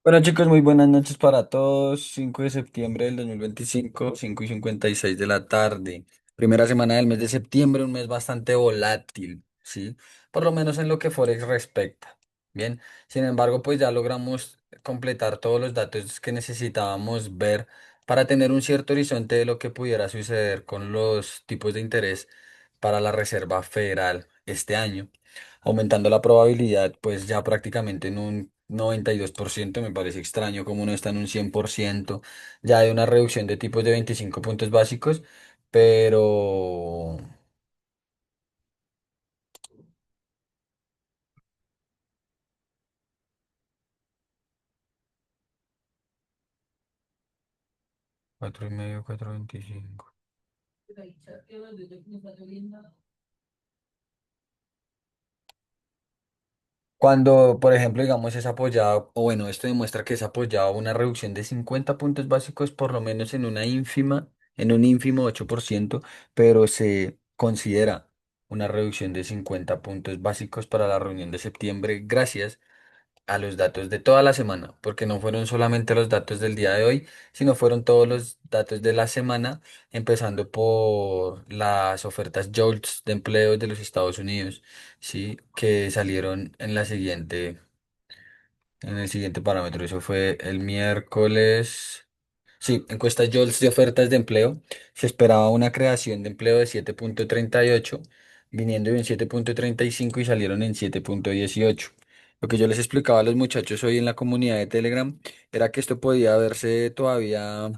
Bueno chicos, muy buenas noches para todos. 5 de septiembre del 2025, 5:56 de la tarde. Primera semana del mes de septiembre, un mes bastante volátil, ¿sí? Por lo menos en lo que Forex respecta. Bien, sin embargo, pues ya logramos completar todos los datos que necesitábamos ver para tener un cierto horizonte de lo que pudiera suceder con los tipos de interés para la Reserva Federal este año, aumentando la probabilidad pues ya prácticamente en un 92%. Me parece extraño como no está en un 100% ya de una reducción de tipos de 25 puntos básicos, pero 4,5, 4,25. Cuando, por ejemplo, digamos, es apoyado, o bueno, esto demuestra que es apoyado una reducción de 50 puntos básicos, por lo menos en un ínfimo 8%, pero se considera una reducción de 50 puntos básicos para la reunión de septiembre, gracias a los datos de toda la semana, porque no fueron solamente los datos del día de hoy, sino fueron todos los datos de la semana, empezando por las ofertas JOLTS de empleo de los Estados Unidos, sí, que salieron en el siguiente parámetro. Eso fue el miércoles. Sí, encuesta JOLTS de ofertas de empleo. Se esperaba una creación de empleo de 7,38, viniendo de un 7,35 y salieron en 7,18. Lo que yo les explicaba a los muchachos hoy en la comunidad de Telegram era que esto podía haberse todavía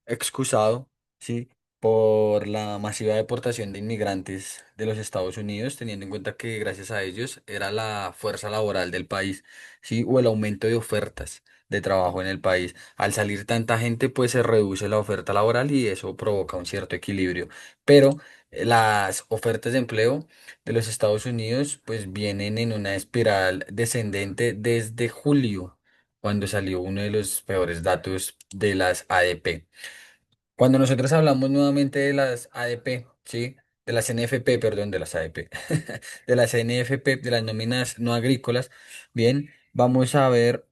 excusado, ¿sí? Por la masiva deportación de inmigrantes de los Estados Unidos, teniendo en cuenta que gracias a ellos era la fuerza laboral del país, ¿sí? O el aumento de ofertas de trabajo en el país. Al salir tanta gente, pues se reduce la oferta laboral y eso provoca un cierto equilibrio. Pero las ofertas de empleo de los Estados Unidos, pues vienen en una espiral descendente desde julio, cuando salió uno de los peores datos de las ADP. Cuando nosotros hablamos nuevamente de las ADP, ¿sí? De las NFP, perdón, de las ADP, de las NFP, de las nóminas no agrícolas, bien, vamos a ver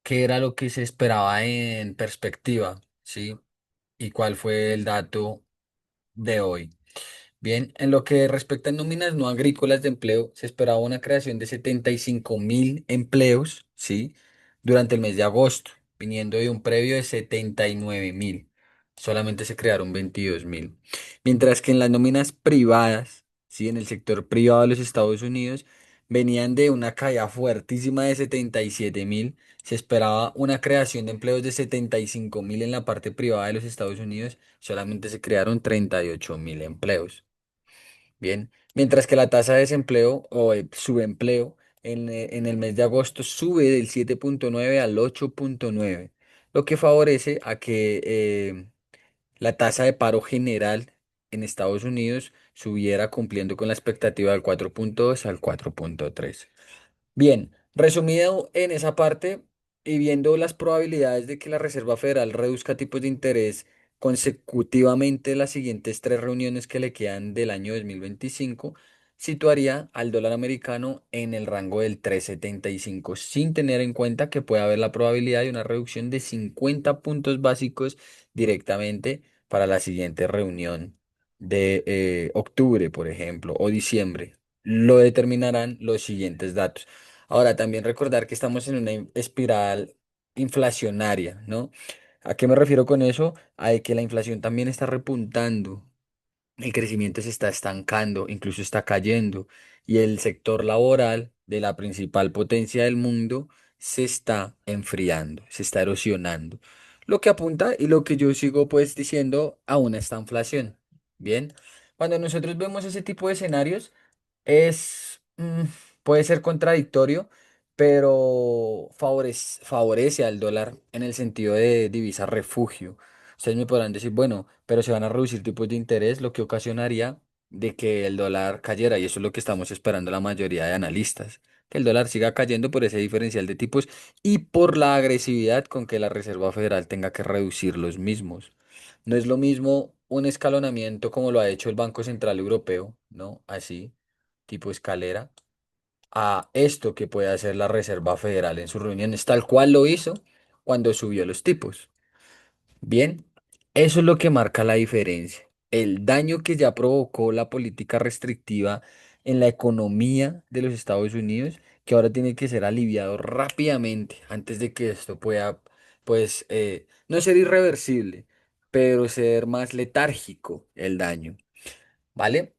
qué era lo que se esperaba en perspectiva, ¿sí? Y cuál fue el dato de hoy. Bien, en lo que respecta a nóminas no agrícolas de empleo, se esperaba una creación de 75.000 empleos, ¿sí? Durante el mes de agosto, viniendo de un previo de 79.000. Solamente se crearon 22.000. Mientras que en las nóminas privadas, ¿sí? En el sector privado de los Estados Unidos, venían de una caída fuertísima de 77.000. Se esperaba una creación de empleos de 75.000 en la parte privada de los Estados Unidos. Solamente se crearon 38.000 empleos. Bien, mientras que la tasa de desempleo o subempleo en el mes de agosto sube del 7,9 al 8,9, lo que favorece a que la tasa de paro general en Estados Unidos subiera cumpliendo con la expectativa del 4,2 al 4,3. Bien, resumido en esa parte y viendo las probabilidades de que la Reserva Federal reduzca tipos de interés consecutivamente las siguientes tres reuniones que le quedan del año 2025, situaría al dólar americano en el rango del 3,75, sin tener en cuenta que puede haber la probabilidad de una reducción de 50 puntos básicos directamente para la siguiente reunión de octubre, por ejemplo, o diciembre. Lo determinarán los siguientes datos. Ahora, también recordar que estamos en una espiral inflacionaria, ¿no? ¿A qué me refiero con eso? A de que la inflación también está repuntando, el crecimiento se está estancando, incluso está cayendo, y el sector laboral de la principal potencia del mundo se está enfriando, se está erosionando. Lo que apunta y lo que yo sigo pues diciendo a una esta inflación. Bien, cuando nosotros vemos ese tipo de escenarios, es, puede ser contradictorio, pero favorece al dólar en el sentido de divisa refugio. Ustedes me podrán decir, bueno, pero se van a reducir tipos de interés, lo que ocasionaría de que el dólar cayera, y eso es lo que estamos esperando la mayoría de analistas, que el dólar siga cayendo por ese diferencial de tipos y por la agresividad con que la Reserva Federal tenga que reducir los mismos. No es lo mismo un escalonamiento como lo ha hecho el Banco Central Europeo, ¿no? Así, tipo escalera, a esto que puede hacer la Reserva Federal en sus reuniones, tal cual lo hizo cuando subió los tipos. Bien, eso es lo que marca la diferencia. El daño que ya provocó la política restrictiva en la economía de los Estados Unidos, que ahora tiene que ser aliviado rápidamente antes de que esto pueda, pues, no ser irreversible, pero ser más letárgico el daño. ¿Vale?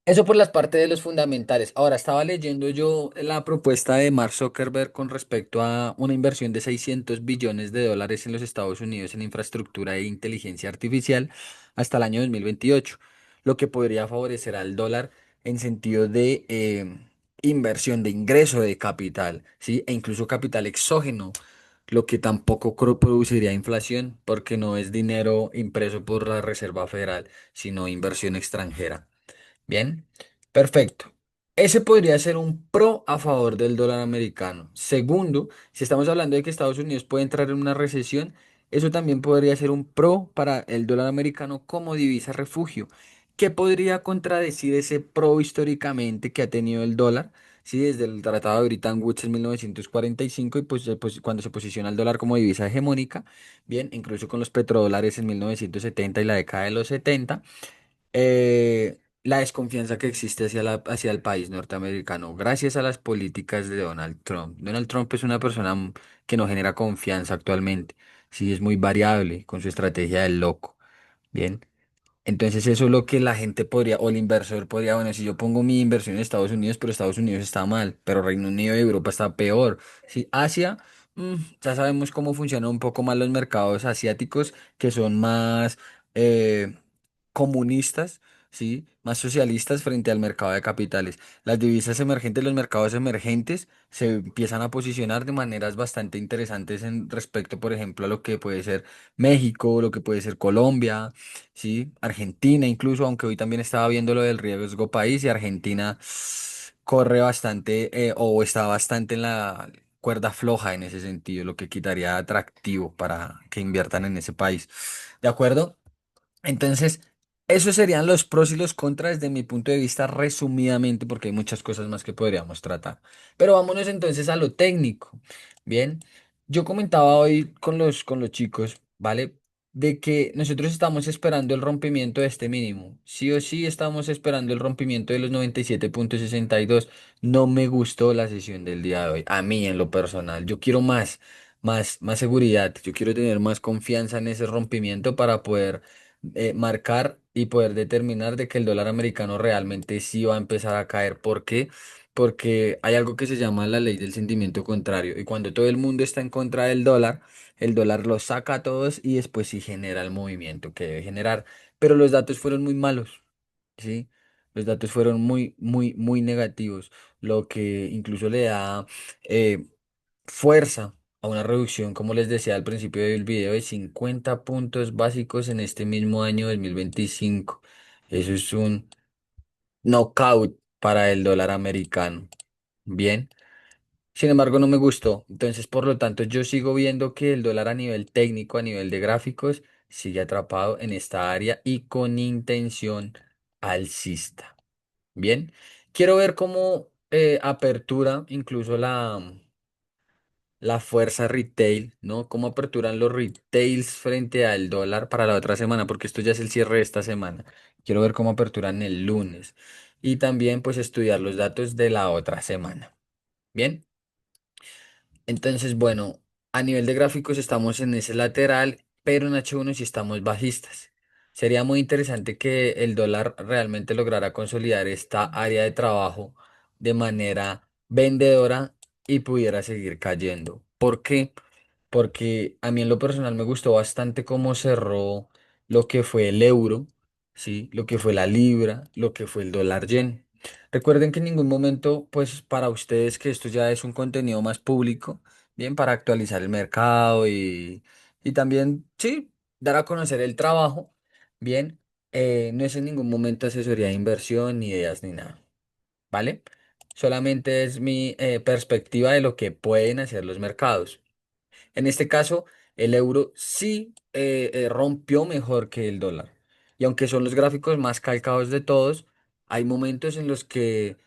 Eso por las partes de los fundamentales. Ahora, estaba leyendo yo la propuesta de Mark Zuckerberg con respecto a una inversión de 600 billones de dólares en los Estados Unidos en infraestructura e inteligencia artificial hasta el año 2028, lo que podría favorecer al dólar en sentido de inversión, de ingreso de capital, ¿sí? E incluso capital exógeno, lo que tampoco produciría inflación porque no es dinero impreso por la Reserva Federal, sino inversión extranjera. Bien, perfecto. Ese podría ser un pro a favor del dólar americano. Segundo, si estamos hablando de que Estados Unidos puede entrar en una recesión, eso también podría ser un pro para el dólar americano como divisa refugio. ¿Qué podría contradecir ese pro históricamente que ha tenido el dólar? Sí, desde el Tratado de Bretton Woods en 1945 y pues cuando se posiciona el dólar como divisa hegemónica, bien, incluso con los petrodólares en 1970 y la década de los 70, la desconfianza que existe hacia el país norteamericano gracias a las políticas de Donald Trump. Donald Trump es una persona que no genera confianza actualmente. Sí, es muy variable con su estrategia del loco. Bien. Entonces eso es lo que la gente podría, o el inversor podría, bueno, si yo pongo mi inversión en Estados Unidos, pero Estados Unidos está mal, pero Reino Unido y Europa está peor. Sí, Asia, ya sabemos cómo funcionan un poco más los mercados asiáticos, que son más eh, comunistas, sí, más socialistas frente al mercado de capitales. Las divisas emergentes, los mercados emergentes se empiezan a posicionar de maneras bastante interesantes en respecto, por ejemplo, a lo que puede ser México, lo que puede ser Colombia. Sí, Argentina incluso, aunque hoy también estaba viendo lo del riesgo país y Argentina corre bastante o está bastante en la cuerda floja en ese sentido, lo que quitaría atractivo para que inviertan en ese país. ¿De acuerdo? Entonces, esos serían los pros y los contras desde mi punto de vista resumidamente, porque hay muchas cosas más que podríamos tratar. Pero vámonos entonces a lo técnico. Bien, yo comentaba hoy con los chicos, ¿vale? De que nosotros estamos esperando el rompimiento de este mínimo. Sí o sí estamos esperando el rompimiento de los 97,62. No me gustó la sesión del día de hoy, a mí en lo personal. Yo quiero más seguridad. Yo quiero tener más confianza en ese rompimiento para poder marcar y poder determinar de que el dólar americano realmente sí va a empezar a caer. ¿Por qué? Porque hay algo que se llama la ley del sentimiento contrario. Y cuando todo el mundo está en contra del dólar, el dólar los saca a todos y después sí genera el movimiento que debe generar. Pero los datos fueron muy malos, ¿sí? Los datos fueron muy negativos, lo que incluso le da eh, fuerza a una reducción, como les decía al principio del video, de 50 puntos básicos en este mismo año 2025. Eso es un knockout para el dólar americano. Bien. Sin embargo, no me gustó. Entonces, por lo tanto, yo sigo viendo que el dólar a nivel técnico, a nivel de gráficos, sigue atrapado en esta área y con intención alcista. Bien. Quiero ver cómo apertura incluso la fuerza retail, ¿no? Cómo aperturan los retails frente al dólar para la otra semana, porque esto ya es el cierre de esta semana. Quiero ver cómo aperturan el lunes y también pues estudiar los datos de la otra semana. Bien, entonces bueno, a nivel de gráficos estamos en ese lateral, pero en H1 sí estamos bajistas. Sería muy interesante que el dólar realmente lograra consolidar esta área de trabajo de manera vendedora y pudiera seguir cayendo. ¿Por qué? Porque a mí en lo personal me gustó bastante cómo cerró lo que fue el euro, ¿sí? Lo que fue la libra, lo que fue el dólar yen. Recuerden que en ningún momento, pues para ustedes que esto ya es un contenido más público, bien, para actualizar el mercado y también, sí, dar a conocer el trabajo, bien, no es en ningún momento asesoría de inversión, ni ideas, ni nada, ¿vale? Solamente es mi perspectiva de lo que pueden hacer los mercados. En este caso, el euro sí rompió mejor que el dólar. Y aunque son los gráficos más calcados de todos, hay momentos en los que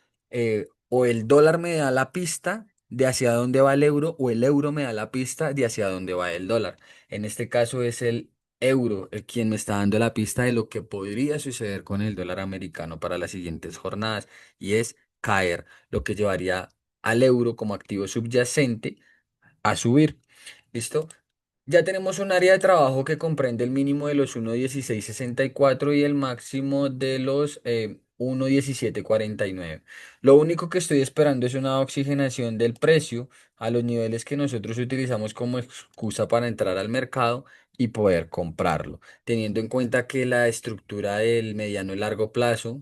o el dólar me da la pista de hacia dónde va el euro o el euro me da la pista de hacia dónde va el dólar. En este caso es el euro el quien me está dando la pista de lo que podría suceder con el dólar americano para las siguientes jornadas y es caer, lo que llevaría al euro como activo subyacente a subir. ¿Listo? Ya tenemos un área de trabajo que comprende el mínimo de los 1.1664 y el máximo de los 1.1749. Lo único que estoy esperando es una oxigenación del precio a los niveles que nosotros utilizamos como excusa para entrar al mercado y poder comprarlo, teniendo en cuenta que la estructura del mediano y largo plazo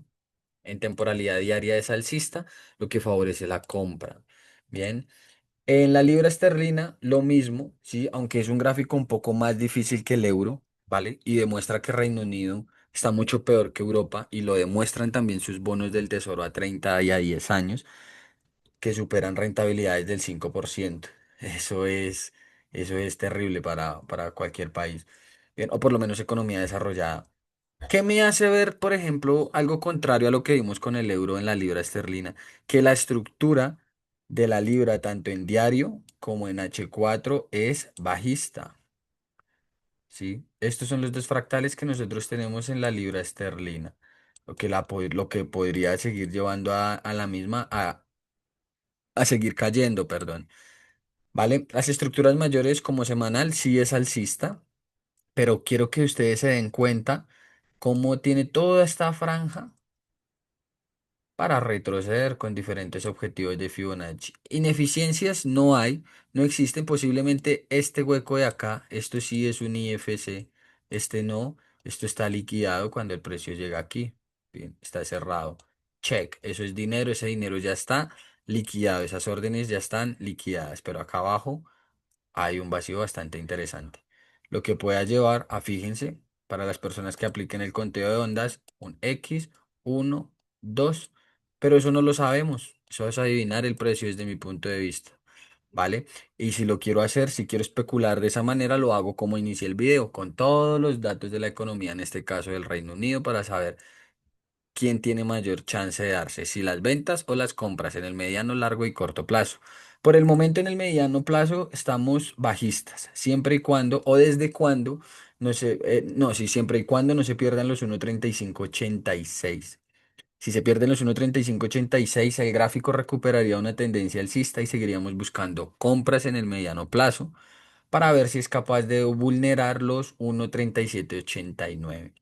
en temporalidad diaria es alcista, lo que favorece la compra. Bien. En la libra esterlina, lo mismo, ¿sí? Aunque es un gráfico un poco más difícil que el euro, ¿vale? Y demuestra que Reino Unido está mucho peor que Europa y lo demuestran también sus bonos del Tesoro a 30 y a 10 años, que superan rentabilidades del 5%. Eso es terrible para cualquier país, bien, o por lo menos economía desarrollada. ¿Qué me hace ver, por ejemplo, algo contrario a lo que vimos con el euro en la libra esterlina? Que la estructura de la libra, tanto en diario como en H4, es bajista. ¿Sí? Estos son los dos fractales que nosotros tenemos en la libra esterlina. Lo que podría seguir llevando a la misma a seguir cayendo, perdón. ¿Vale? Las estructuras mayores como semanal sí es alcista, pero quiero que ustedes se den cuenta cómo tiene toda esta franja para retroceder con diferentes objetivos de Fibonacci. Ineficiencias no hay, no existen. Posiblemente este hueco de acá, esto sí es un IFC, este no, esto está liquidado cuando el precio llega aquí. Bien, está cerrado. Check, eso es dinero, ese dinero ya está liquidado, esas órdenes ya están liquidadas, pero acá abajo hay un vacío bastante interesante. Lo que pueda llevar a, fíjense, para las personas que apliquen el conteo de ondas, un X, uno 2 pero eso no lo sabemos. Eso es adivinar el precio desde mi punto de vista. ¿Vale? Y si lo quiero hacer, si quiero especular de esa manera, lo hago como inicié el video, con todos los datos de la economía, en este caso del Reino Unido, para saber quién tiene mayor chance de darse, si las ventas o las compras en el mediano, largo y corto plazo. Por el momento en el mediano plazo estamos bajistas, siempre y cuando o desde cuando no se, no, sí, siempre y cuando no se pierdan los 1.3586. Si se pierden los 1.3586, el gráfico recuperaría una tendencia alcista y seguiríamos buscando compras en el mediano plazo para ver si es capaz de vulnerar los 1.3789.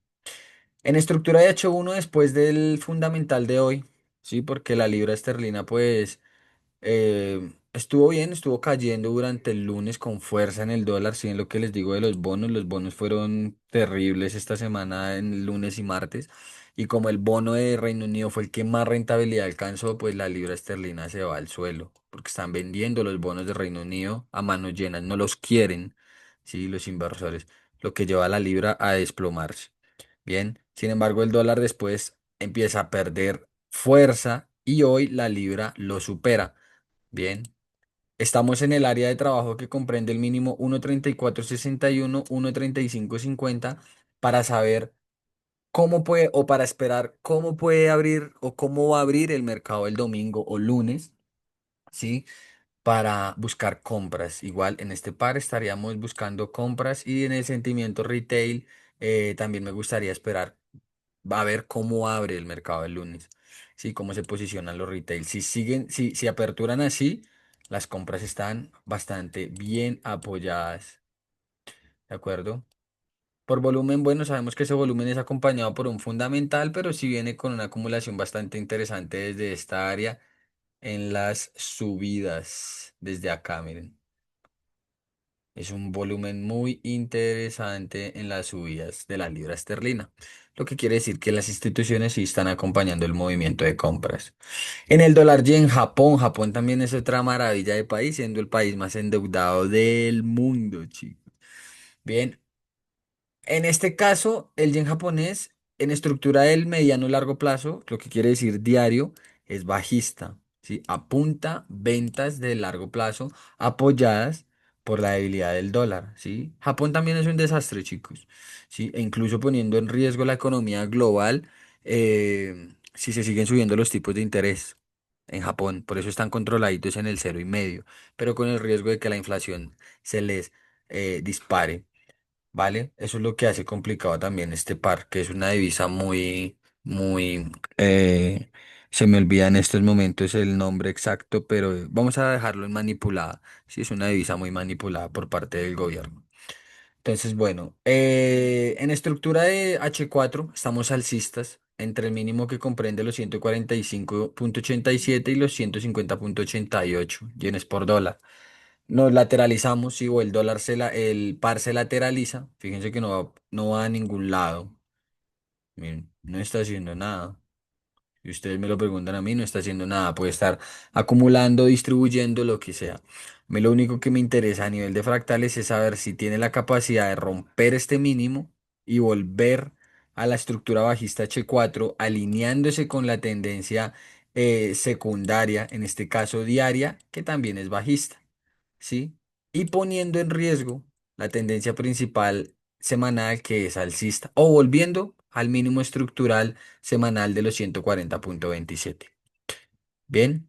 En estructura de H1 después del fundamental de hoy, sí, porque la libra esterlina pues estuvo bien, estuvo cayendo durante el lunes con fuerza en el dólar, sí, en lo que les digo de los bonos fueron terribles esta semana en el lunes y martes, y como el bono de Reino Unido fue el que más rentabilidad alcanzó, pues la libra esterlina se va al suelo, porque están vendiendo los bonos de Reino Unido a manos llenas, no los quieren, sí, los inversores, lo que lleva a la libra a desplomarse. Bien, sin embargo, el dólar después empieza a perder fuerza y hoy la libra lo supera. Bien, estamos en el área de trabajo que comprende el mínimo 1.3461, 1.3550 para saber cómo puede o para esperar cómo puede abrir o cómo va a abrir el mercado el domingo o lunes, ¿sí? Para buscar compras. Igual en este par estaríamos buscando compras y en el sentimiento retail también me gustaría esperar va a ver cómo abre el mercado el lunes, sí, cómo se posicionan los retail. Si siguen, si aperturan así, las compras están bastante bien apoyadas, ¿de acuerdo? Por volumen, bueno, sabemos que ese volumen es acompañado por un fundamental, pero sí viene con una acumulación bastante interesante desde esta área en las subidas, desde acá, miren. Es un volumen muy interesante en las subidas de la libra esterlina, lo que quiere decir que las instituciones sí están acompañando el movimiento de compras. En el dólar yen, Japón, Japón también es otra maravilla de país, siendo el país más endeudado del mundo, chicos. Bien, en este caso, el yen japonés, en estructura del mediano largo plazo, lo que quiere decir diario, es bajista, ¿sí? Apunta ventas de largo plazo apoyadas por la debilidad del dólar, ¿sí? Japón también es un desastre, chicos, ¿sí? E incluso poniendo en riesgo la economía global si se siguen subiendo los tipos de interés. en Japón, por eso están controladitos en el 0,5, pero con el riesgo de que la inflación se les dispare. ¿Vale? Eso es lo que hace complicado también este par, que es una divisa muy, se me olvida en estos momentos el nombre exacto, pero vamos a dejarlo en manipulada. Sí, es una divisa muy manipulada por parte del gobierno. Entonces, bueno, en estructura de H4 estamos alcistas entre el mínimo que comprende los 145,87 y los 150,88 yenes por dólar. Nos lateralizamos, sí, o el dólar el par se lateraliza. Fíjense que no va a ningún lado. Miren, no está haciendo nada. Si ustedes me lo preguntan a mí, no está haciendo nada. Puede estar acumulando, distribuyendo, lo que sea. A mí lo único que me interesa a nivel de fractales es saber si tiene la capacidad de romper este mínimo y volver a la estructura bajista H4, alineándose con la tendencia secundaria, en este caso diaria, que también es bajista. ¿Sí? Y poniendo en riesgo la tendencia principal semanal que es alcista o volviendo al mínimo estructural semanal de los 140,27. Bien,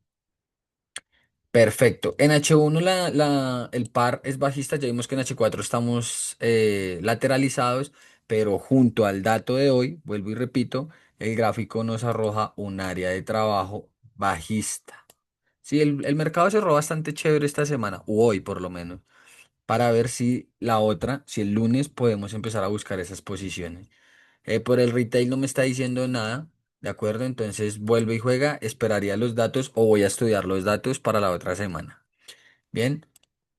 perfecto. En H1 el par es bajista, ya vimos que en H4 estamos lateralizados, pero junto al dato de hoy, vuelvo y repito, el gráfico nos arroja un área de trabajo bajista. Sí, el mercado cerró bastante chévere esta semana, o hoy por lo menos, para ver si la otra, si el lunes podemos empezar a buscar esas posiciones. Por el retail no me está diciendo nada, ¿de acuerdo? Entonces vuelve y juega, esperaría los datos o voy a estudiar los datos para la otra semana. Bien,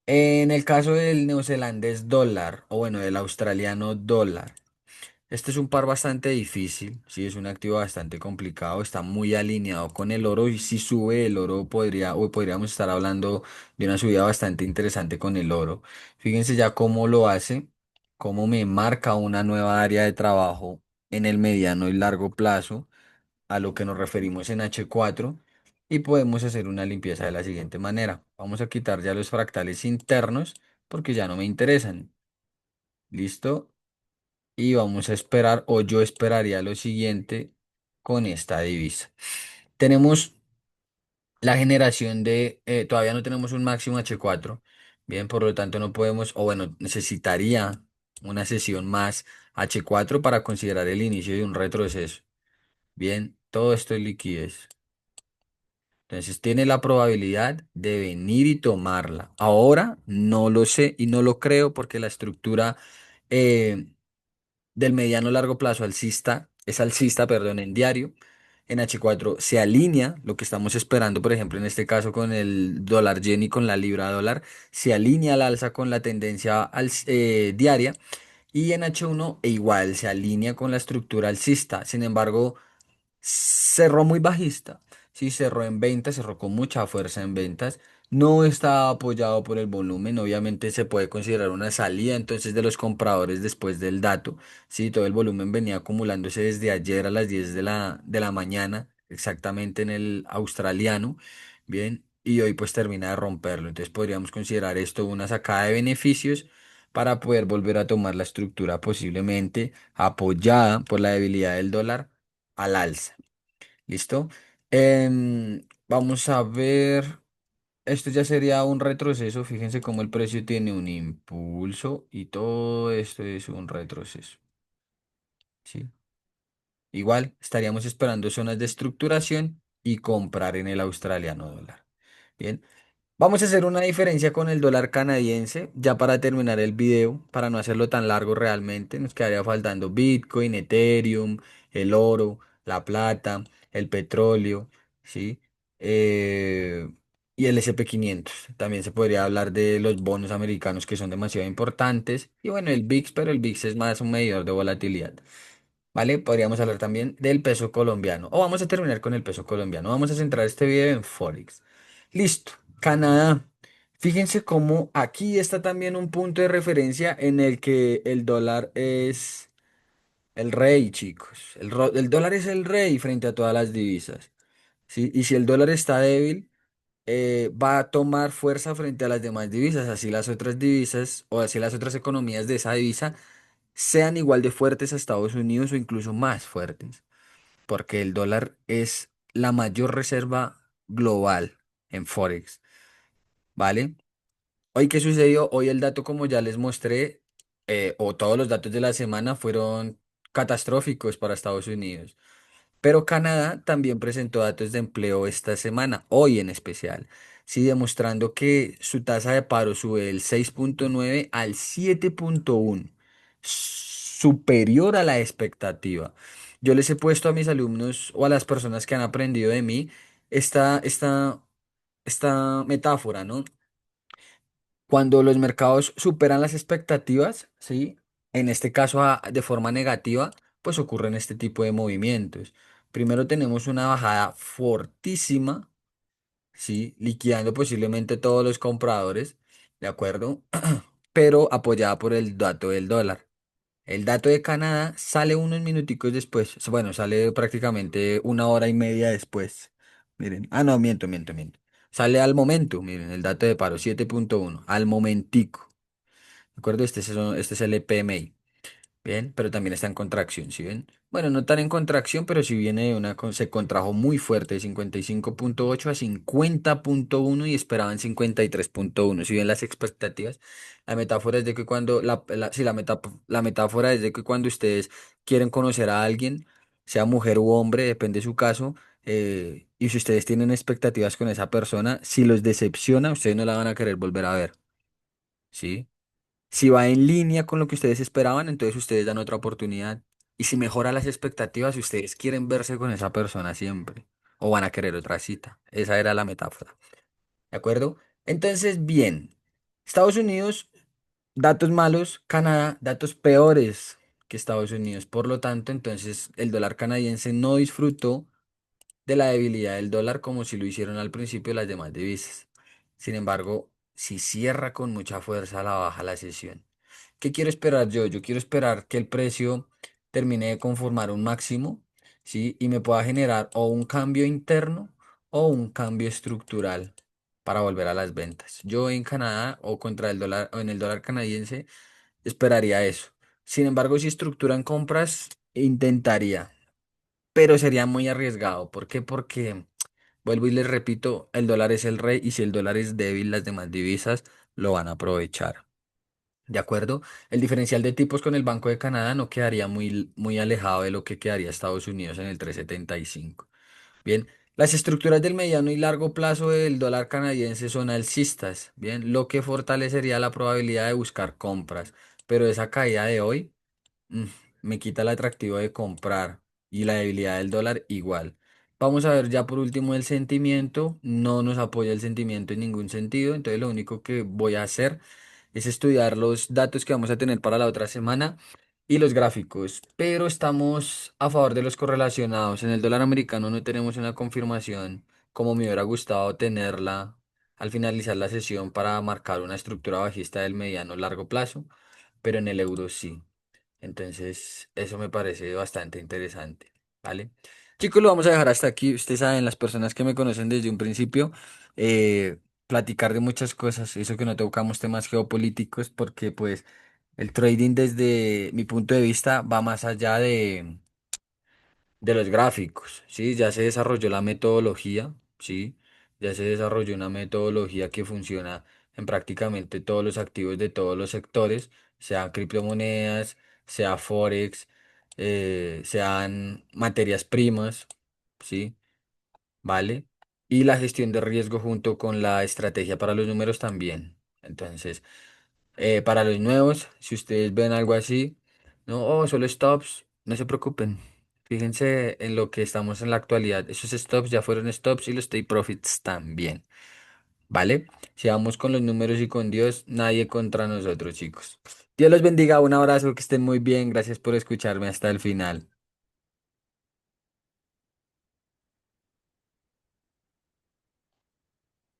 en el caso del neozelandés dólar, o bueno, del australiano dólar. Este es un par bastante difícil, sí, es un activo bastante complicado, está muy alineado con el oro y si sube el oro podríamos estar hablando de una subida bastante interesante con el oro. Fíjense ya cómo lo hace, cómo me marca una nueva área de trabajo en el mediano y largo plazo, a lo que nos referimos en H4 y podemos hacer una limpieza de la siguiente manera. Vamos a quitar ya los fractales internos porque ya no me interesan. ¿Listo? Y vamos a esperar, o yo esperaría lo siguiente con esta divisa. Tenemos la generación todavía no tenemos un máximo H4, bien, por lo tanto no podemos, o bueno, necesitaría una sesión más H4 para considerar el inicio de un retroceso. Bien, todo esto es liquidez. Entonces tiene la probabilidad de venir y tomarla. Ahora no lo sé y no lo creo porque la estructura eh, del mediano largo plazo es alcista, perdón, en diario. En H4 se alinea lo que estamos esperando, por ejemplo, en este caso con el dólar yen y con la libra dólar, se alinea al alza con la tendencia diaria y en H1 e igual se alinea con la estructura alcista. Sin embargo, cerró muy bajista. Sí, cerró en ventas, cerró con mucha fuerza en ventas. No está apoyado por el volumen. Obviamente se puede considerar una salida entonces de los compradores después del dato. Sí, todo el volumen venía acumulándose desde ayer a las 10 de la mañana, exactamente en el australiano. Bien, y hoy pues termina de romperlo. Entonces podríamos considerar esto una sacada de beneficios para poder volver a tomar la estructura posiblemente apoyada por la debilidad del dólar al alza. ¿Listo? Vamos a ver. Esto ya sería un retroceso. Fíjense cómo el precio tiene un impulso y todo esto es un retroceso. ¿Sí? Igual estaríamos esperando zonas de estructuración y comprar en el australiano dólar. Bien. Vamos a hacer una diferencia con el dólar canadiense, ya para terminar el video, para no hacerlo tan largo realmente, nos quedaría faltando Bitcoin, Ethereum, el oro, la plata, el petróleo, ¿sí? Eh, y el S&P 500. También se podría hablar de los bonos americanos que son demasiado importantes. Y bueno, el VIX, pero el VIX es más un medidor de volatilidad. ¿Vale? Podríamos hablar también del peso colombiano. O vamos a terminar con el peso colombiano. Vamos a centrar este video en Forex. Listo. Canadá. Fíjense cómo aquí está también un punto de referencia en el que el dólar es el rey, chicos. El dólar es el rey frente a todas las divisas. ¿Sí? Y si el dólar está débil, va a tomar fuerza frente a las demás divisas. Así las otras divisas o así las otras economías de esa divisa sean igual de fuertes a Estados Unidos o incluso más fuertes, porque el dólar es la mayor reserva, global en Forex, ¿vale? Hoy, ¿qué sucedió? Hoy el dato, como ya les mostré, o todos los datos de la semana fueron catastróficos para Estados Unidos. Pero Canadá también presentó datos de empleo esta semana, hoy en especial, sí, demostrando que su tasa de paro sube del 6,9 al 7,1, superior a la expectativa. Yo les he puesto a mis alumnos o a las personas que han aprendido de mí esta, esta, esta metáfora, ¿no? Cuando los mercados superan las expectativas, ¿sí? En este caso de forma negativa, pues ocurren este tipo de movimientos. Primero tenemos una bajada fortísima, ¿sí? Liquidando posiblemente todos los compradores, ¿de acuerdo? Pero apoyada por el dato del dólar. El dato de Canadá sale unos minuticos después, bueno, sale prácticamente una hora y media después. Miren, no, miento. Sale al momento, miren, el dato de paro 7,1 al momentico. ¿De acuerdo? Este es el PMI. Bien, pero también está en contracción, ¿sí ven? Bueno, no tan en contracción, pero sí viene de se contrajo muy fuerte de 55,8 a 50,1 y esperaban 53,1. Si ven las expectativas, la metáfora es de que cuando, sí, la metáfora es de que cuando ustedes quieren conocer a alguien, sea mujer u hombre, depende de su caso, y si ustedes tienen expectativas con esa persona, si los decepciona, ustedes no la van a querer volver a ver, ¿sí? Si va en línea con lo que ustedes esperaban, entonces ustedes dan otra oportunidad. Y si mejora las expectativas, ustedes quieren verse con esa persona siempre. O van a querer otra cita. Esa era la metáfora. ¿De acuerdo? Entonces, bien. Estados Unidos, datos malos. Canadá, datos peores que Estados Unidos. Por lo tanto, entonces el dólar canadiense no disfrutó de la debilidad del dólar como si lo hicieron al principio las demás divisas. Sin embargo, si cierra con mucha fuerza a la baja la sesión. ¿Qué quiero esperar yo? Yo quiero esperar que el precio termine de conformar un máximo, ¿sí? Y me pueda generar o un cambio interno o un cambio estructural para volver a las ventas. Yo en Canadá o contra el dólar o en el dólar canadiense esperaría eso. Sin embargo, si estructuran compras, intentaría, pero sería muy arriesgado. ¿Por qué? Porque, vuelvo y les repito, el dólar es el rey y si el dólar es débil, las demás divisas lo van a aprovechar. ¿De acuerdo? El diferencial de tipos con el Banco de Canadá no quedaría muy alejado de lo que quedaría Estados Unidos en el 3,75. Bien, las estructuras del mediano y largo plazo del dólar canadiense son alcistas, bien, lo que fortalecería la probabilidad de buscar compras, pero esa caída de hoy mm, me quita el atractivo de comprar y la debilidad del dólar igual. Vamos a ver ya por último el sentimiento. No nos apoya el sentimiento en ningún sentido. Entonces lo único que voy a hacer es estudiar los datos que vamos a tener para la otra semana y los gráficos. Pero estamos a favor de los correlacionados. En el dólar americano no tenemos una confirmación como me hubiera gustado tenerla al finalizar la sesión para marcar una estructura bajista del mediano largo plazo, pero en el euro sí. Entonces, eso me parece bastante interesante, ¿vale? Chicos, lo vamos a dejar hasta aquí. Ustedes saben, las personas que me conocen desde un principio, platicar de muchas cosas, eso que no tocamos temas geopolíticos, porque pues el trading desde mi punto de vista va más allá de los gráficos, ¿sí? Ya se desarrolló la metodología, ¿sí? Ya se desarrolló una metodología que funciona en prácticamente todos los activos de todos los sectores, sean criptomonedas, sea Forex, sean materias primas, ¿sí? ¿Vale? Y la gestión de riesgo junto con la estrategia para los números también. Entonces, para los nuevos, si ustedes ven algo así, no, solo stops, no se preocupen. Fíjense en lo que estamos en la actualidad. Esos stops ya fueron stops y los take profits también. ¿Vale? Si vamos con los números y con Dios, nadie contra nosotros, chicos. Dios los bendiga. Un abrazo, que estén muy bien. Gracias por escucharme hasta el final.